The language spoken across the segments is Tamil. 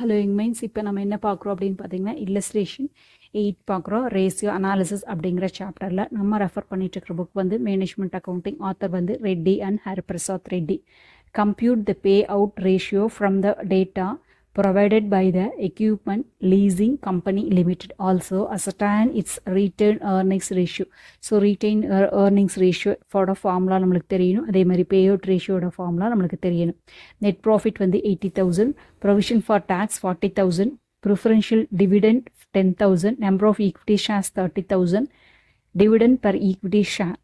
ஹலோயிங் மைன்ஸ் இப்போ நம்ம என்ன பார்க்குறோம் அப்படின்னு பார்த்தீங்கன்னா இல்லஸ்ட்ரேஷன் 8 பார்க்குறோம். ரேஷியோ அனாலிசிஸ் அப்படிங்கிற சாப்டரில் நம்ம ரெஃபர் பண்ணிட்டு இருக்கிற புக் வந்து மேனேஜ்மெண்ட் அக்கௌண்டிங். ஆத்தர் வந்து Reddy and Hariprasad Reddy. Compute the pay out ratio from the data provided by the equipment leasing company limited. Also ascertain its retained earnings ratio. So retained earnings ratio for the formula நம்மளுக்கு தெரியணும். அதே மாதிரி payout ratio ஓட formula நம்மளுக்கு தெரியணும். net profit வந்து 80,000, provision for tax 40,000, preferential dividend 10,000, number of equity shares 30,000, dividend per equity share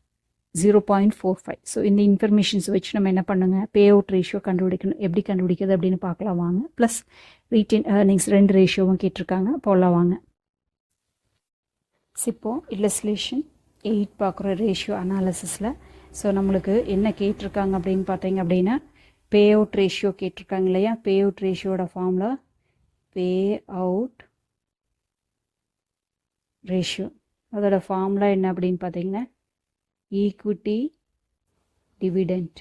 0.45. So இந்த இன்ஃபர்மேஷன்ஸ் வச்சு நம்ம என்ன பண்ணுங்க, பே அவுட் ரேஷியோ கண்டுபிடிக்கணும். எப்படி கண்டுபிடிக்கிறது அப்படின்னு பார்க்கலாம் வாங்க. ப்ளஸ் ரீட்டைன் ஏர்னிங்ஸ் 2 ரேஷியோவும் கேட்டிருக்காங்க, போடலாம் வாங்க. இப்போ இல்லஸ்ட்ரேஷன் 8 பார்க்குற ரேஷியோ அனாலிசிஸில். ஸோ நம்மளுக்கு என்ன கேட்டிருக்காங்க அப்படின்னு பார்த்தீங்க அப்படின்னா பே அவுட் ரேஷியோ கேட்டிருக்காங்க இல்லையா. பே அவுட் ரேஷியோட ஃபார்முலா பே அவுட் ரேஷியோ. அதோட ஃபார்முலா என்ன அப்படின்னு பார்த்தீங்கன்னா equity dividend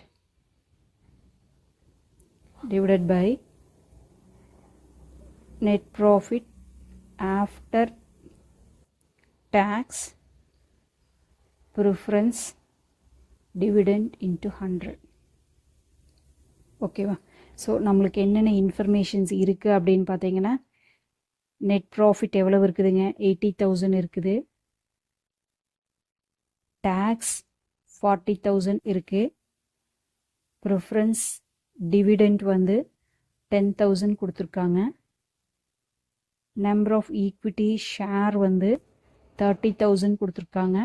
divided by net profit after tax preference dividend into 100. ஓகேவா. ஸோ நம்மளுக்கு என்னென்ன இன்ஃபர்மேஷன்ஸ் இருக்குது அப்படின்னு பார்த்தீங்கன்னா நெட் ப்ராஃபிட் எவ்வளவு இருக்குதுங்க, 80,000 இருக்குது. டேக்ஸ் 40,000 இருக்குது. ப்ரிஃபரன்ஸ் டிவிடெண்ட் வந்து 10,000 கொடுத்துருக்காங்க. நம்பர் ஆஃப் ஈக்விட்டி ஷேர் வந்து 30,000 கொடுத்துருக்காங்க.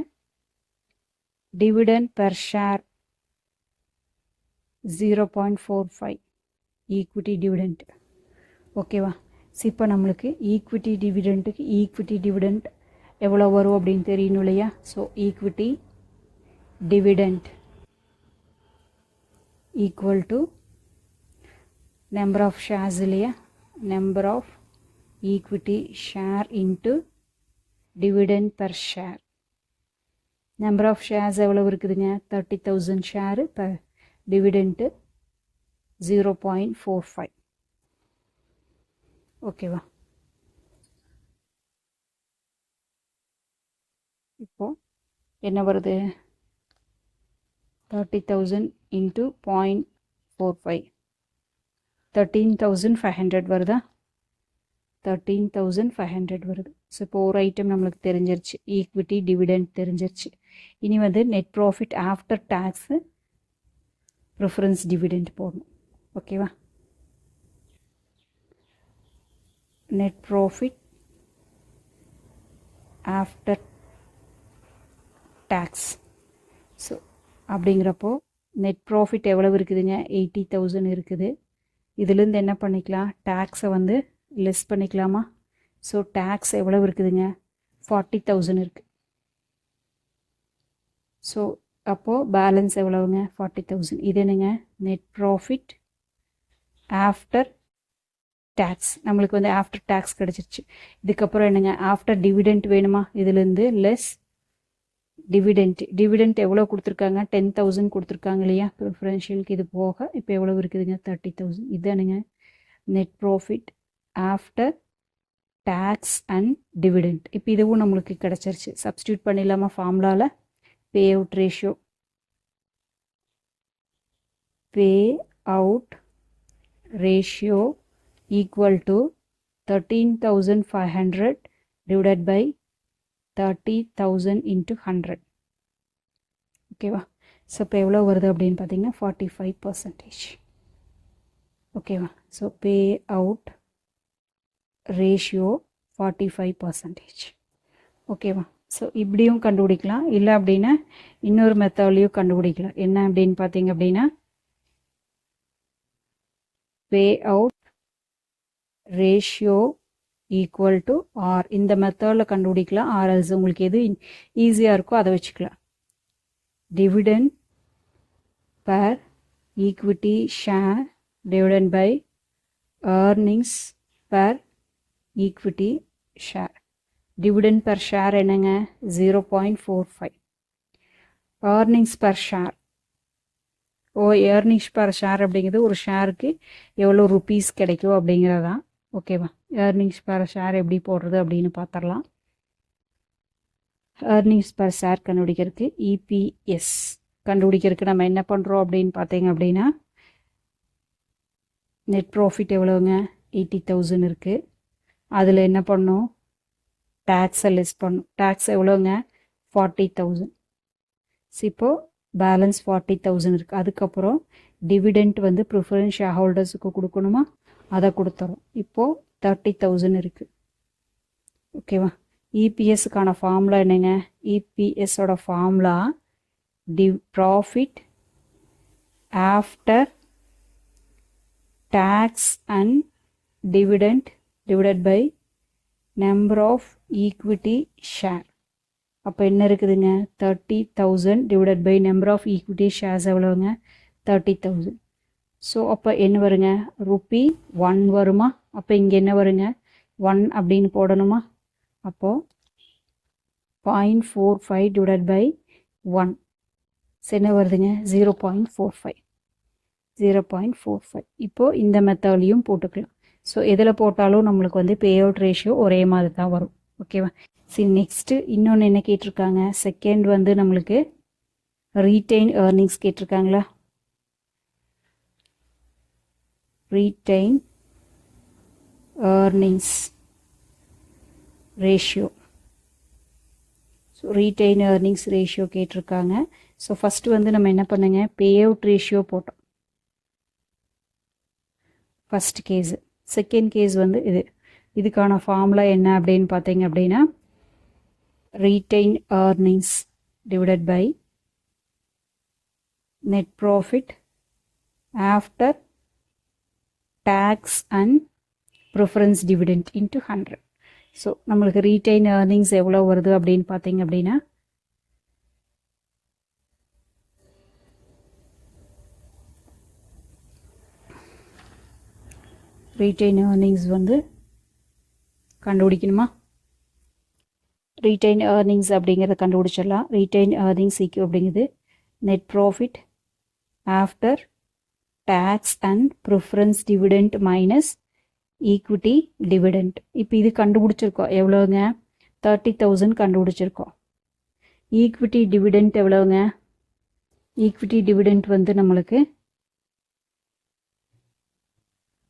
Dividend per share 0.45 equity dividend. ஓகேவா. இப்போ நம்மளுக்கு ஈக்விட்டி டிவிடெண்ட்டுக்கு ஈக்விட்டி டிவிடெண்ட் எவ்வளோ வரும் அப்படின்னு தெரியணும் இல்லையா. So equity dividend equal to number of shares இல்லையா, number of equity share into dividend per share. number of shares எவ்வளவு இருக்குதுங்க, 30,000 ஷேரு per dividend 0.45. ஓகேவா. இப்போ என்ன வருது, 30,000 into 0.45 13,500 வருதா, 13,500 வருது. ஸோ இப்போ ஒரு ஐட்டம் நம்மளுக்கு தெரிஞ்சிருச்சு, ஈக்விட்டி டிவிடெண்ட் தெரிஞ்சிருச்சு. இனி வந்து net profit after tax preference dividend போடணும். ஓகேவா. Net profit after tax. So அப்படிங்கிறப்போ நெட் ப்ராஃபிட் எவ்வளவு இருக்குதுங்க, 80,000 இருக்குது. இதுலேருந்து என்ன பண்ணிக்கலாம், டேக்ஸை வந்து லெஸ் பண்ணிக்கலாமா. ஸோ டேக்ஸ் எவ்வளவு இருக்குதுங்க, 40,000 இருக்குது. ஸோ அப்போது பேலன்ஸ் எவ்வளவுங்க, 40,000. இது என்னங்க, நெட் ப்ராஃபிட் ஆஃப்டர் டேக்ஸ். நம்மளுக்கு வந்து ஆஃப்டர் டேக்ஸ் கிடச்சிருச்சு. இதுக்கப்புறம் என்னங்க, ஆஃப்டர் டிவிடெண்ட் வேணுமா, இதுலேருந்து லெஸ் டிவிடெண்ட் எவ்வளோ கொடுத்துருக்காங்க, 10,000 கொடுத்துருக்காங்க இல்லையா. ப்ரிஃபரன்ஷியலுக்கு இது போக இப்போ எவ்வளோ இருக்குதுங்க, 30,000. இதுதானுங்க net profit after tax and dividend. இப்போ இதுவும் நம்மளுக்கு கிடச்சிருச்சு. சப்ஸ்டியூட் பண்ணிடலாமா ஃபார்முலாவில். Pay out ratio, pay out ratio equal to 13,500 divided by 30,000 into 100. ஓகேவா. ஸோ இப்போ எவ்வளோ வருது அப்படின்னு பார்த்தீங்கன்னா 45%. ஓகேவா. ஸோ பே அவுட் ரேஷியோ 45%. ஓகேவா. ஸோ இப்படியும் கண்டுபிடிக்கலாம், இல்லை அப்படின்னா இன்னொரு மெத்தட்லையும் கண்டுபிடிக்கலாம். என்ன அப்படின்னு பார்த்தீங்க அப்படின்னா pay out ratio equal to R. இந்த மெத்தடில் கண்டுபிடிக்கலாம். ஆர்எல்ஸ் உங்களுக்கு எது ஈஸியாக இருக்கோ அதை வச்சுக்கலாம். Dividend per equity share dividend by earnings per equity share. Dividend per share என்னங்க, 0.45. Earnings per share, earnings per share அப்படிங்கிறது ஒரு ஷேருக்கு எவ்வளோ ருபீஸ் கிடைக்கும் அப்படிங்கிறதான். ஓகேவா. ஏர்னிங்ஸ் பர் ஷேர் எப்படி போடுறது அப்படின்னு பார்த்துடலாம். ஏர்னிங்ஸ் பர் ஷேர் கண்டுபிடிக்கிறதுக்கு இபிஎஸ் கண்டுபிடிக்கிறதுக்கு நம்ம என்ன பண்ணுறோம் அப்படின்னு பார்த்தீங்க அப்படின்னா, நெட் ப்ராஃபிட் எவ்வளோங்க, 80,000 இருக்குது. அதில் என்ன பண்ணணும், டேக்ஸை லெஸ் பண்ணும். டேக்ஸ் எவ்வளோங்க, 40,000. இப்போது பேலன்ஸ் 40,000 இருக்குது. அதுக்கப்புறம் டிவிடெண்ட் வந்து ப்ரிஃபரன்ஸ் ஷேர் ஹோல்டர்ஸுக்கு கொடுக்கணுமா, அதை கொடுத்துறோம். இப்போது 30,000 இருக்குது. ஓகேவா. இபிஎஸ்க்கான ஃபார்முலா என்னங்க, இபிஎஸோட formula profit after tax and dividend divided by number of equity share. அப்போ என்ன இருக்குதுங்க, 30,000 divided by number of equity shares எவ்வளோங்க, 30,000. ஸோ அப்போ என்ன வருங்க, ₹1 வருமா. அப்போ இங்கே என்ன வருங்க, 1 அப்படின்னு போடணுமா. அப்போது 0.45 டிவைடட் பை 1 என்ன வருதுங்க, 0.45. 0.45. இப்போது இந்த மெத்தட்லையும் போட்டுக்கலாம். ஸோ எதில் போட்டாலும் நம்மளுக்கு வந்து பே அவுட் ரேஷியோ ஒரே மாதிரி தான் வரும். ஓகேவா. சரி, நெக்ஸ்ட்டு இன்னொன்று என்ன கேட்டிருக்காங்க, செகண்ட் வந்து நம்மளுக்கு ரீட்டைன் ஏர்னிங்ஸ் கேட்டிருக்காங்களா. Retain earnings ratio. So retain earnings ratio கேட்டிருக்காங்க. ஸோ ஃபஸ்ட்டு வந்து நம்ம என்ன பண்ணுங்க, பே அவுட் ரேஷியோ போட்டோம் ஃபஸ்ட் கேஸு. செகண்ட் கேஸ் வந்து இதுக்கான ஃபார்முலா என்ன அப்படின்னு பார்த்தீங்க அப்படின்னா, retain earnings divided by net profit after tax and preference dividend into 100. So நம்மளுக்கு ரீட்டைன் ஏர்னிங்ஸ் எவ்வளோ வருது அப்படின்னு பார்த்தீங்க அப்படின்னா, ரீட்டைன் ஏர்னிங்ஸ் வந்து கண்டுபிடிக்கணுமா. ரீட்டைன் ஏர்னிங்ஸ் அப்படிங்கிறத கண்டுபிடிச்சிடலாம். ரீட்டைன் ஏர்னிங்ஸ் ஈக்வல் அப்படிங்கிறது net profit after tax and preference dividend minus equity dividend. இப்போ இது கண்டுபிடிச்சிருக்கோம் எவ்வளோங்க, 30,000 கண்டுபிடிச்சிருக்கோம். ஈக்விட்டி டிவிடெண்ட் எவ்வளோங்க, ஈக்விட்டி டிவிடெண்ட் வந்து நம்மளுக்கு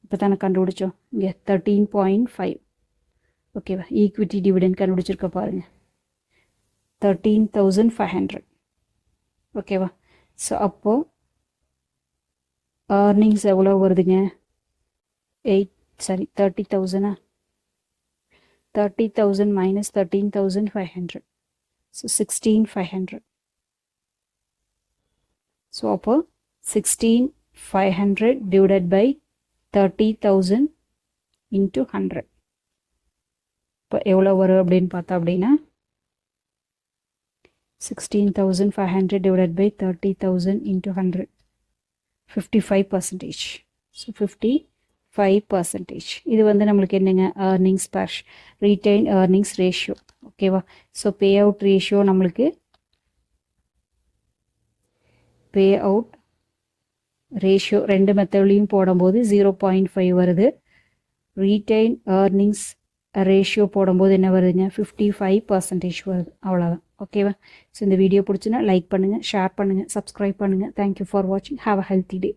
இப்போ தானே கண்டுபிடிச்சோம், இங்கே 13.5. ஓகேவா. ஈக்விட்டி டிவிடெண்ட் கண்டுபிடிச்சிருக்க பாருங்கள், 13,500. ஓகேவா. ஸோ அப்போது ஏர்னிங்ஸ் எவ்வளோ வருதுங்க, 30,000. 30,000 மைனஸ் 13,500. ஸோ 16,500. ஸோ அப்போ 16,500 டிவைடட் பை 30,000 இன்ட்டு 100. இப்போ எவ்வளோ வரும் அப்படின்னு பார்த்தா அப்படின்னா, 16,500 டிவைடட் பை 30,000 இன்ட்டு 100, 55%. ஸோ 55%. இது வந்து நம்மளுக்கு என்னங்க, earnings per retain earnings ratio. ஓகேவா. ஸோ பே அவுட் ரேஷியோ நம்மளுக்கு பே அவுட் ரேஷியோ ரெண்டு மெத்தட்லையும் போடும்போது 0.5 வருது. ரீட்டைன் ஏர்னிங்ஸ் ரேஷியோ போடும்போது என்ன வருதுங்க, 55% வருது. அவ்வளோதான். ஓகேவா. ஸோ இந்த வீடியோ பிடிச்சுன்னா லைக் பண்ணுங்கள், ஷேர் பண்ணுங்கள், சப்ஸ்கிரைப் பண்ணுங்கள். தேங்க்யூ ஃபார் வாட்சிங். Have a healthy day.